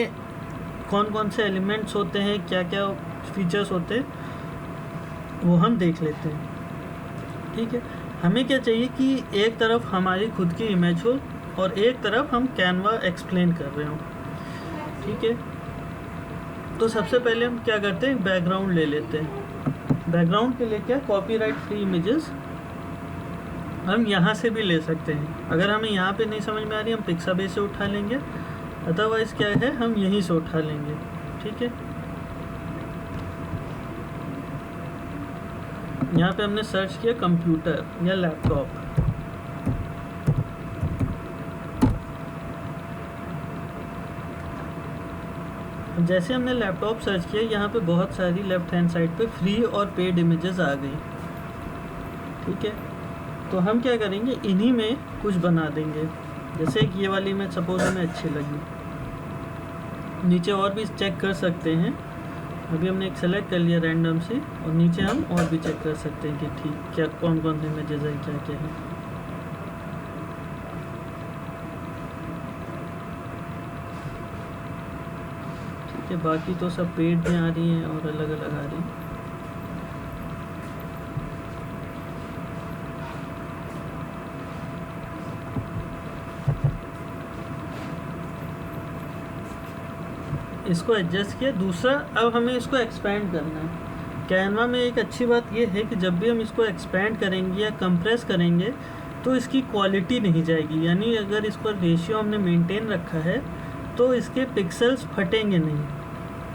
कौन कौन से एलिमेंट्स होते हैं, क्या क्या फीचर्स होते हैं, वो हम देख लेते हैं। ठीक है, हमें क्या चाहिए कि एक तरफ हमारी खुद की इमेज हो और एक तरफ हम कैनवा एक्सप्लेन कर रहे हो। ठीक है, तो सबसे पहले हम क्या करते हैं, बैकग्राउंड ले लेते हैं। बैकग्राउंड के लिए क्या, कॉपीराइट फ्री इमेजेस हम यहाँ से भी ले सकते हैं। अगर हमें यहाँ पे नहीं समझ में आ रही, हम पिक्साबे से उठा लेंगे, अदरवाइज़ क्या है हम यहीं से उठा लेंगे। ठीक है, यहाँ पे हमने सर्च किया कंप्यूटर या लैपटॉप। जैसे हमने लैपटॉप सर्च किया, यहाँ पे बहुत सारी लेफ्ट हैंड साइड पे फ्री और पेड इमेजेस आ गई। ठीक है, तो हम क्या करेंगे, इन्हीं में कुछ बना देंगे। जैसे कि ये वाली इमेज सपोज हमें अच्छी लगी, नीचे और भी चेक कर सकते हैं। अभी हमने एक सेलेक्ट कर लिया रैंडम से, और नीचे हम और भी चेक कर सकते हैं कि ठीक क्या कौन कौन से इमेजेस हैं, क्या क्या है। ठीक है, बाकी तो सब पेड में आ रही हैं और अलग अलग आ रही हैं। इसको एडजस्ट किया। दूसरा, अब हमें इसको एक्सपेंड करना है। कैनवा में एक अच्छी बात ये है कि जब भी हम इसको एक्सपेंड करेंगे या कंप्रेस करेंगे तो इसकी क्वालिटी नहीं जाएगी, यानी अगर इसको रेशियो हमने मेंटेन रखा है तो इसके पिक्सेल्स फटेंगे नहीं,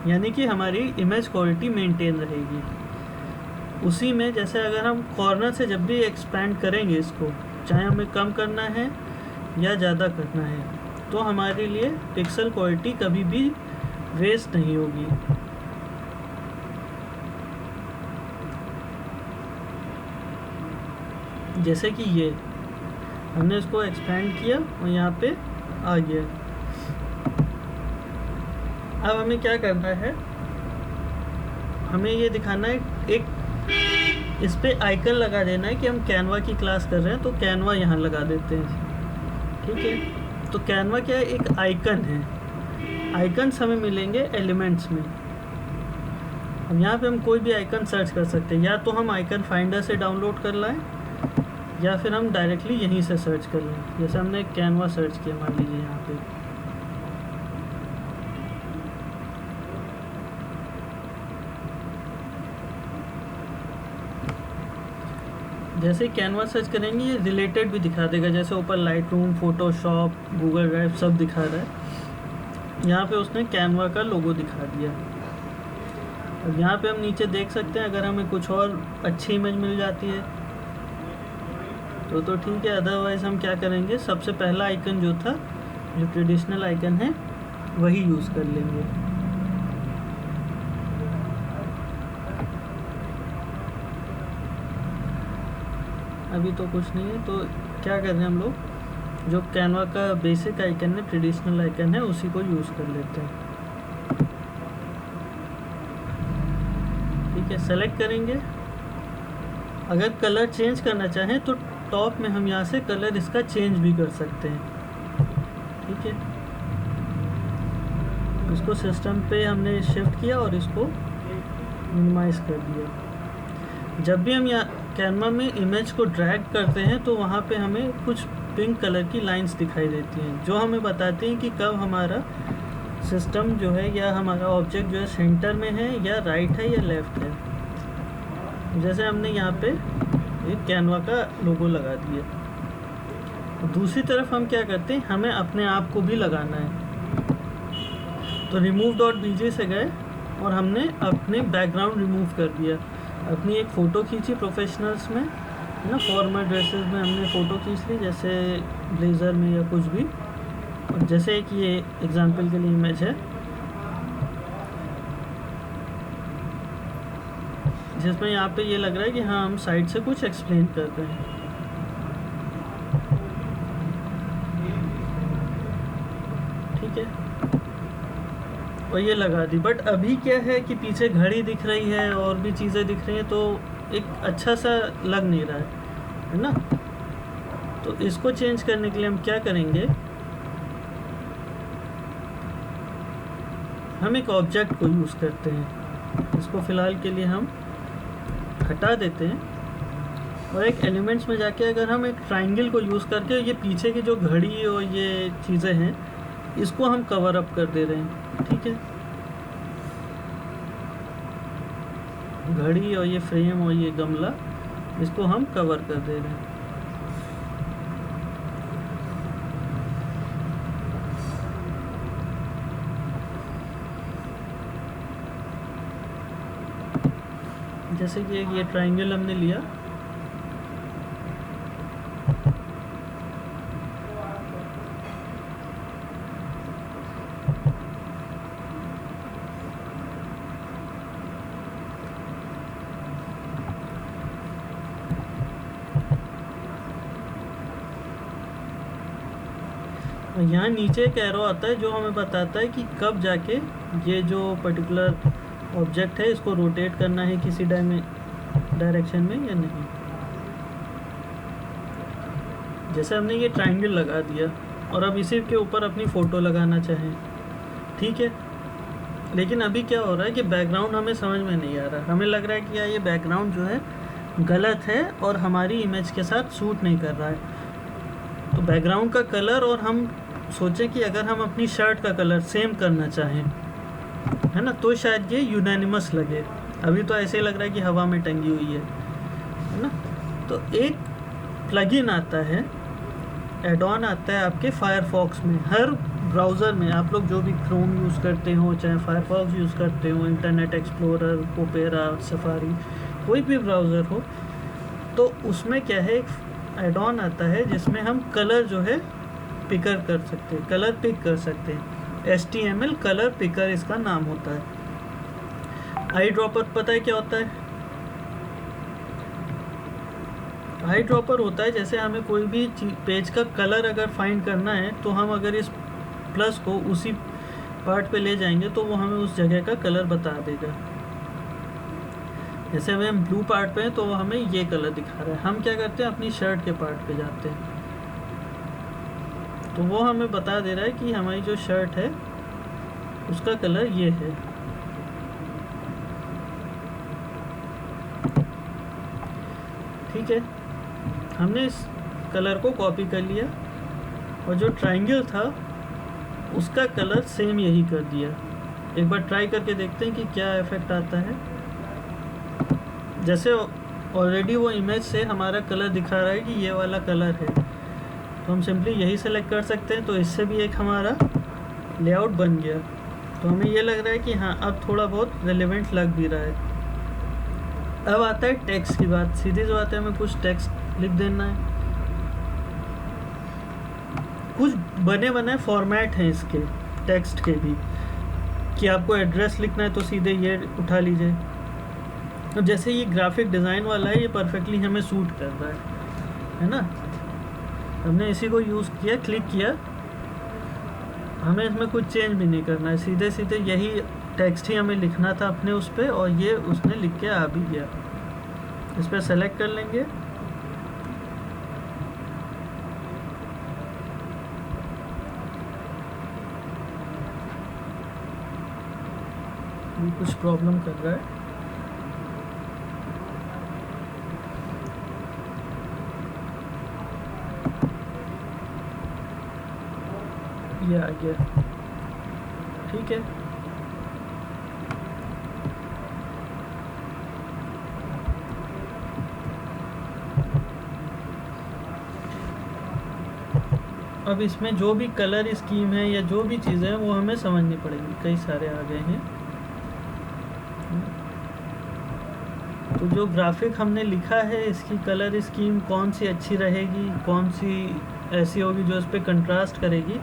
यानी कि हमारी इमेज क्वालिटी मेंटेन रहेगी। उसी में जैसे अगर हम कॉर्नर से जब भी एक्सपेंड करेंगे इसको, चाहे हमें कम करना है या ज़्यादा करना है, तो हमारे लिए पिक्सल क्वालिटी कभी भी वेस्ट नहीं होगी। जैसे कि ये हमने इसको एक्सपेंड किया और यहाँ पे आ गया। अब हमें क्या करना है, हमें ये दिखाना है, एक इस पे आइकन लगा देना है कि हम कैनवा की क्लास कर रहे हैं, तो कैनवा यहाँ लगा देते हैं। ठीक है, तो कैनवा क्या है, एक आइकन है। आइकन्स हमें मिलेंगे एलिमेंट्स में। अब यहाँ पे हम कोई भी आइकन सर्च कर सकते हैं, या तो हम आइकन फाइंडर से डाउनलोड कर लाएं या फिर हम डायरेक्टली यहीं से सर्च कर लें। जैसे हमने कैनवा सर्च किया, मान लीजिए यहाँ पे, जैसे कैनवा सर्च करेंगे ये रिलेटेड भी दिखा देगा, जैसे ऊपर light room, Photoshop, Google drive सब दिखा रहा है। यहाँ पे उसने कैनवा का लोगो दिखा दिया। अब यहाँ पे हम नीचे देख सकते हैं, अगर हमें कुछ और अच्छी इमेज मिल जाती है तो ठीक है, अदरवाइज़ हम क्या करेंगे, सबसे पहला आइकन जो था, जो ट्रेडिशनल आइकन है, वही यूज़ कर लेंगे। अभी तो कुछ नहीं है, तो क्या कर रहे हैं हम लोग, जो कैनवा का बेसिक आइकन है, ट्रेडिशनल आइकन है, उसी को यूज़ कर लेते हैं। ठीक है, सेलेक्ट करेंगे। अगर कलर चेंज करना चाहें तो टॉप में हम यहाँ से कलर इसका चेंज भी कर सकते हैं। ठीक है, इसको सिस्टम पे हमने शिफ्ट किया और इसको मिनिमाइज कर दिया। जब भी हम यहाँ कैनवा में इमेज को ड्रैग करते हैं तो वहाँ पे हमें कुछ पिंक कलर की लाइंस दिखाई देती हैं, जो हमें बताती हैं कि कब हमारा सिस्टम जो है या हमारा ऑब्जेक्ट जो है सेंटर में है या राइट है या लेफ़्ट है। जैसे हमने यहाँ पे एक कैनवा का लोगो लगा दिया। दूसरी तरफ हम क्या करते हैं, हमें अपने आप को भी लगाना है, तो remove.bg से गए और हमने अपने बैकग्राउंड रिमूव कर दिया। अपनी एक फ़ोटो खींची प्रोफेशनल्स में, है ना, फॉर्मल ड्रेसेस में हमने फ़ोटो खींच ली, जैसे ब्लेज़र में या कुछ भी। और जैसे एक ये एग्जांपल के लिए इमेज है जिसमें यहाँ पे ये लग रहा है कि हाँ, हम साइड से कुछ एक्सप्लेन कर रहे हैं। ठीक है, और ये लगा दी। बट अभी क्या है कि पीछे घड़ी दिख रही है और भी चीज़ें दिख रही हैं, तो एक अच्छा सा लग नहीं रहा है ना। तो इसको चेंज करने के लिए हम क्या करेंगे, हम एक ऑब्जेक्ट को यूज़ करते हैं। इसको फ़िलहाल के लिए हम हटा देते हैं और एक एलिमेंट्स में जाके अगर हम एक ट्रायंगल को यूज़ करके ये पीछे की जो घड़ी और ये चीज़ें हैं इसको हम कवर अप कर दे रहे हैं। ठीक है, घड़ी और ये फ्रेम और ये गमला, इसको हम कवर कर दे रहे हैं। जैसे कि ये ट्रायंगल हमने लिया, यहाँ नीचे एक एरो आता है जो हमें बताता है कि कब जाके ये जो पर्टिकुलर ऑब्जेक्ट है इसको रोटेट करना है किसी डायरेक्शन में या नहीं। जैसे हमने ये ट्रायंगल लगा दिया और अब इसी के ऊपर अपनी फ़ोटो लगाना चाहें, ठीक है, लेकिन अभी क्या हो रहा है कि बैकग्राउंड हमें समझ में नहीं आ रहा। हमें लग रहा है कि यार ये बैकग्राउंड जो है गलत है और हमारी इमेज के साथ सूट नहीं कर रहा है। तो बैकग्राउंड का कलर, और हम सोचें कि अगर हम अपनी शर्ट का कलर सेम करना चाहें, है ना, तो शायद ये यूनानिमस लगे। अभी तो ऐसे ही लग रहा है कि हवा में टंगी हुई है ना। तो एक प्लगइन आता है, एड ऑन आता है आपके फायरफॉक्स में। हर ब्राउज़र में आप लोग जो भी क्रोम यूज़ करते हो, चाहे फायरफॉक्स यूज़ करते हो, इंटरनेट एक्सप्लोरर, ओपेरा, सफारी, कोई भी ब्राउज़र हो, तो उसमें क्या है, एक एड ऑन आता है जिसमें हम कलर जो है पिकर कर सकते हैं, कलर पिक कर सकते हैं। HTML कलर पिकर इसका नाम होता है। आई ड्रॉपर पता है क्या होता है? आई ड्रॉपर होता है जैसे हमें कोई भी पेज का कलर अगर फाइंड करना है, तो हम अगर इस प्लस को उसी पार्ट पे ले जाएंगे तो वो हमें उस जगह का कलर बता देगा। जैसे अभी हम ब्लू पार्ट पे हैं तो वो हमें ये कलर दिखा रहा है। हम क्या करते हैं, अपनी शर्ट के पार्ट पे जाते हैं तो वो हमें बता दे रहा है कि हमारी जो शर्ट है उसका कलर ये है। ठीक है, हमने इस कलर को कॉपी कर लिया और जो ट्रायंगल था उसका कलर सेम यही कर दिया। एक बार ट्राई करके देखते हैं कि क्या इफेक्ट आता है। जैसे ऑलरेडी वो इमेज से हमारा कलर दिखा रहा है कि ये वाला कलर है, तो हम सिंपली यही सेलेक्ट कर सकते हैं। तो इससे भी एक हमारा लेआउट बन गया। तो हमें ये लग रहा है कि हाँ, अब थोड़ा बहुत रेलेवेंट लग भी रहा है। अब आता है टेक्स्ट की बात। सीधी सी बात है, हमें कुछ टेक्स्ट लिख देना है। कुछ बने बनाए फॉर्मेट हैं इसके टेक्स्ट के भी, कि आपको एड्रेस लिखना है तो सीधे ये उठा लीजिए। अब जैसे ये ग्राफिक डिज़ाइन वाला है, ये परफेक्टली हमें सूट कर रहा है ना। हमने इसी को यूज़ किया, क्लिक किया, हमें इसमें कुछ चेंज भी नहीं करना है। सीधे सीधे यही टेक्स्ट ही हमें लिखना था अपने उस पर, और ये उसने लिख के आ भी गया। इस पर सेलेक्ट कर लेंगे, ये कुछ प्रॉब्लम कर रहा है। ये आ गया, ठीक है। अब इसमें जो भी कलर स्कीम है या जो भी चीज़ें हैं वो हमें समझनी पड़ेगी। कई सारे आ गए हैं। तो जो ग्राफिक हमने लिखा है, इसकी कलर स्कीम कौन सी अच्छी रहेगी, कौन सी ऐसी होगी जो इस पर कंट्रास्ट करेगी,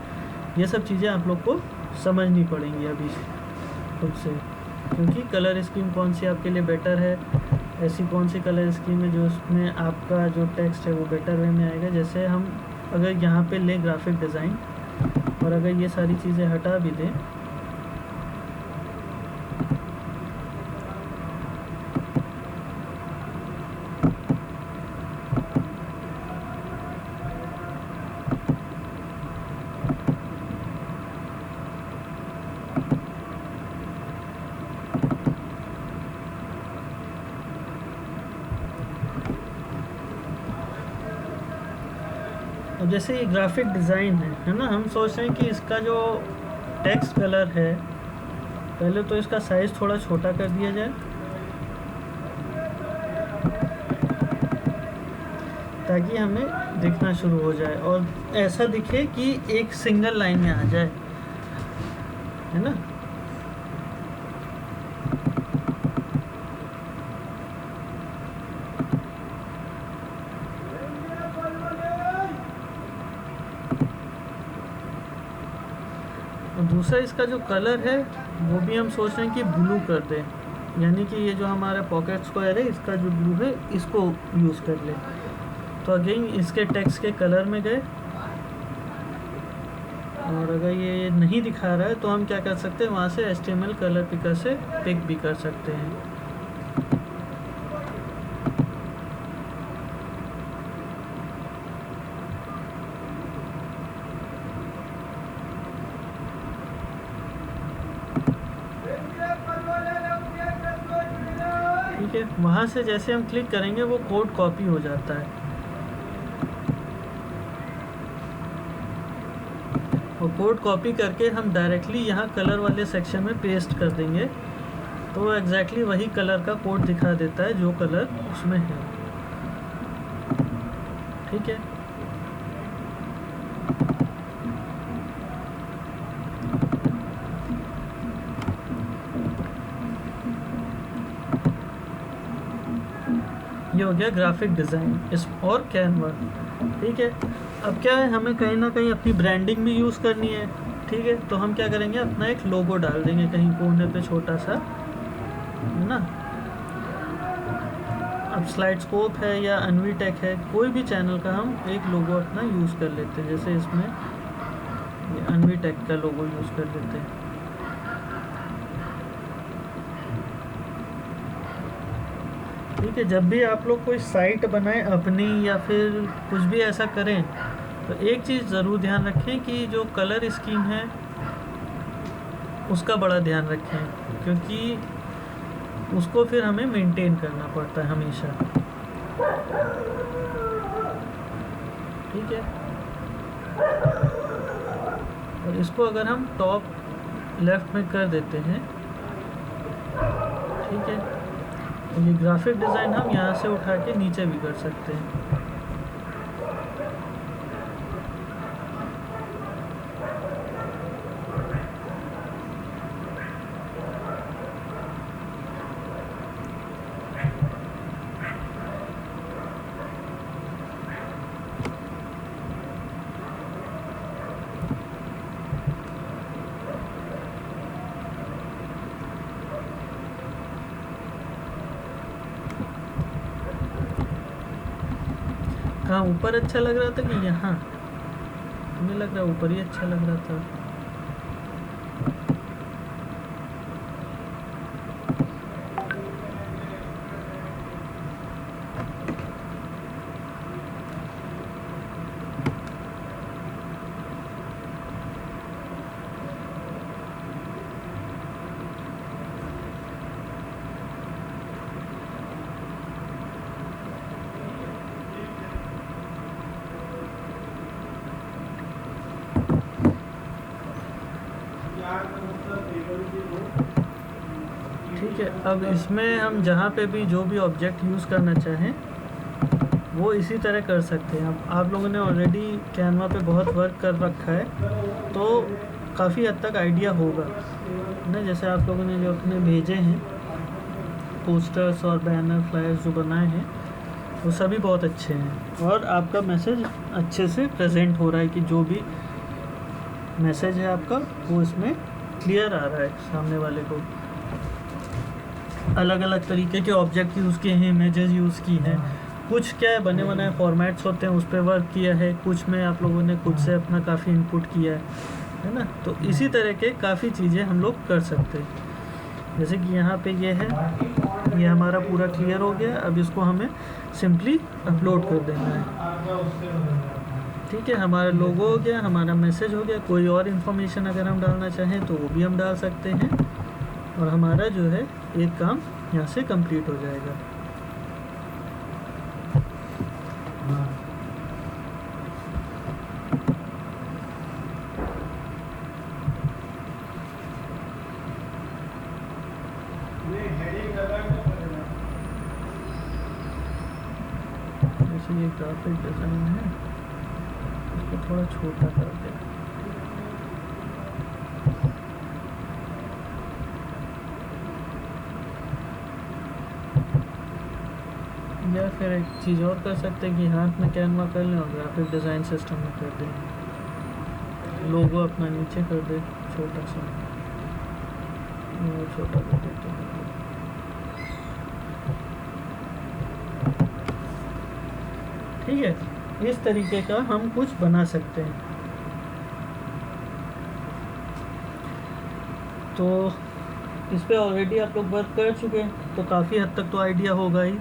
ये सब चीज़ें आप लोग को समझनी पड़ेंगी अभी खुद से। क्योंकि कलर स्कीम कौन सी आपके लिए बेटर है, ऐसी कौन सी कलर स्कीम है जो उसमें आपका जो टेक्स्ट है वो बेटर वे में आएगा। जैसे हम अगर यहाँ पे ले ग्राफिक डिज़ाइन, और अगर ये सारी चीज़ें हटा भी दें, अब जैसे ये ग्राफिक डिज़ाइन है ना, हम सोच रहे हैं कि इसका जो टेक्स्ट कलर है, पहले तो इसका साइज़ थोड़ा छोटा कर दिया जाए ताकि हमें दिखना शुरू हो जाए और ऐसा दिखे कि एक सिंगल लाइन में आ जाए, है ना। और दूसरा इसका जो कलर है वो भी हम सोच रहे हैं कि ब्लू कर दें, यानी कि ये जो हमारा पॉकेट स्क्वायर है इसका जो ब्लू है इसको यूज़ कर लें। तो अगेन इसके टेक्स्ट के कलर में गए, और अगर ये नहीं दिखा रहा है तो हम क्या कर सकते हैं, वहाँ से HTML कलर पिकर से पिक भी कर सकते हैं। ठीक है, वहाँ से जैसे हम क्लिक करेंगे वो कोड कॉपी हो जाता है, और कोड कॉपी करके हम डायरेक्टली यहाँ कलर वाले सेक्शन में पेस्ट कर देंगे। तो वो एग्जैक्टली वही कलर का कोड दिखा देता है जो कलर उसमें है। ठीक है, ये हो गया ग्राफिक डिज़ाइन इस और कैनवा। ठीक है, अब क्या है, हमें कहीं ना कहीं अपनी ब्रांडिंग भी यूज़ करनी है। ठीक है, तो हम क्या करेंगे, अपना एक लोगो डाल देंगे कहीं कोने पे छोटा सा, है ना। अब स्लाइडस्कोप है या अनवीटेक है, कोई भी चैनल का हम एक लोगो अपना यूज़ कर लेते हैं। जैसे इसमें ये अनवीटेक का लोगो यूज़ कर लेते हैं। ठीक है, जब भी आप लोग कोई साइट बनाएं अपनी या फिर कुछ भी ऐसा करें, तो एक चीज़ ज़रूर ध्यान रखें कि जो कलर स्कीम है उसका बड़ा ध्यान रखें, क्योंकि उसको फिर हमें मेंटेन करना पड़ता है हमेशा। ठीक है, और इसको अगर हम टॉप लेफ्ट में कर देते हैं, ठीक है, तो ये ग्राफिक डिज़ाइन हम यहाँ से उठा के नीचे भी कर सकते हैं। कहाँ ऊपर अच्छा लग रहा था कि यहाँ? मुझे लग रहा है ऊपर ही अच्छा लग रहा था। ठीक है, अब इसमें हम जहाँ पे भी जो भी ऑब्जेक्ट यूज़ करना चाहें वो इसी तरह कर सकते हैं। अब आप लोगों ने ऑलरेडी कैनवा पे बहुत वर्क कर रखा है, तो काफ़ी हद तक आइडिया होगा ना। जैसे आप लोगों ने जो अपने भेजे हैं पोस्टर्स और बैनर फ्लायर्स जो बनाए हैं, वो सभी बहुत अच्छे हैं और आपका मैसेज अच्छे से प्रेजेंट हो रहा है कि जो भी मैसेज है आपका वो इसमें क्लियर आ रहा है सामने वाले को। अलग अलग तरीके के ऑब्जेक्ट यूज़ किए हैं, इमेजेस यूज़ की हैं, कुछ क्या है बने बनाए फॉर्मेट्स होते हैं उस पर वर्क किया है, कुछ में आप लोगों ने खुद से अपना काफ़ी इनपुट किया है ना। तो इसी तरह के काफ़ी चीज़ें हम लोग कर सकते हैं। जैसे कि यहाँ पे ये है, ये हमारा पूरा क्लियर हो गया। अब इसको हमें सिंपली अपलोड कर देना है। ठीक है, हमारा लोगो हो गया, हमारा मैसेज हो गया। कोई और इन्फॉर्मेशन अगर हम डालना चाहें तो वो भी हम डाल सकते हैं और हमारा जो है एक काम यहाँ से कंप्लीट हो जाएगा। जैसे ये ग्राफिक डिज़ाइन है, इसको थोड़ा छोटा कर दें। या फिर एक चीज़ और कर सकते हैं कि हाथ में कैनवा कर लें और ग्राफिक डिज़ाइन सिस्टम में कर दें। लोगो अपना नीचे कर दे छोटा सा, और छोटा कर देते हैं। ठीक है, इस तरीके का हम कुछ बना सकते हैं। तो इस पे ऑलरेडी आप लोग वर्क कर चुके हैं, तो काफ़ी हद तक तो आइडिया होगा ही।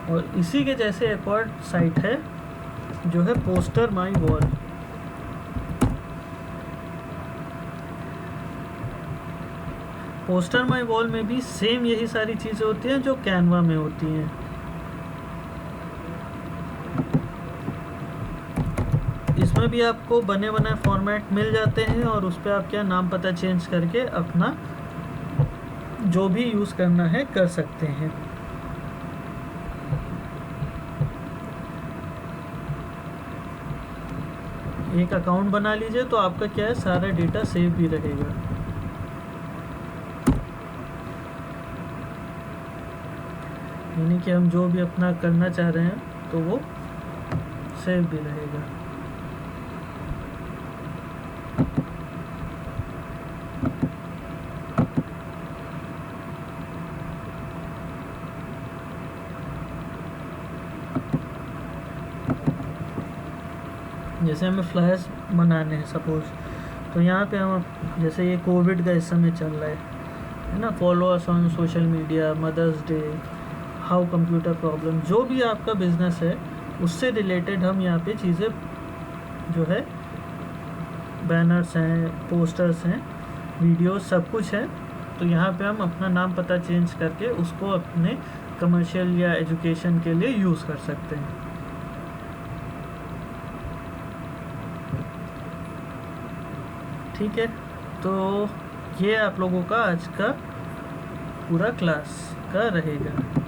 और इसी के जैसे एक और साइट है जो है पोस्टर माई वॉल। पोस्टर माई वॉल में भी सेम यही सारी चीज़ें होती हैं जो कैनवा में होती हैं। इसमें भी आपको बने बनाए फॉर्मेट मिल जाते हैं और उस पर आप क्या नाम पता चेंज करके अपना जो भी यूज़ करना है कर सकते हैं। एक अकाउंट बना लीजिए तो आपका क्या है, सारा डेटा सेव भी रहेगा। यानी कि हम जो भी अपना करना चाह रहे हैं तो वो सेव भी रहेगा। जैसे हमें फ्लैश बनाने हैं सपोज, तो यहाँ पे हम जैसे ये कोविड का इस समय चल रहा है ना, follow us on social media, mother's day, how computer problem, जो भी आपका बिजनेस है उससे रिलेटेड हम यहाँ पे चीज़ें जो है, बैनर्स हैं, पोस्टर्स हैं, वीडियो सब कुछ है। तो यहाँ पे हम अपना नाम पता चेंज करके उसको अपने कमर्शियल या एजुकेशन के लिए यूज़ कर सकते हैं। ठीक है, तो ये आप लोगों का आज का पूरा क्लास का रहेगा।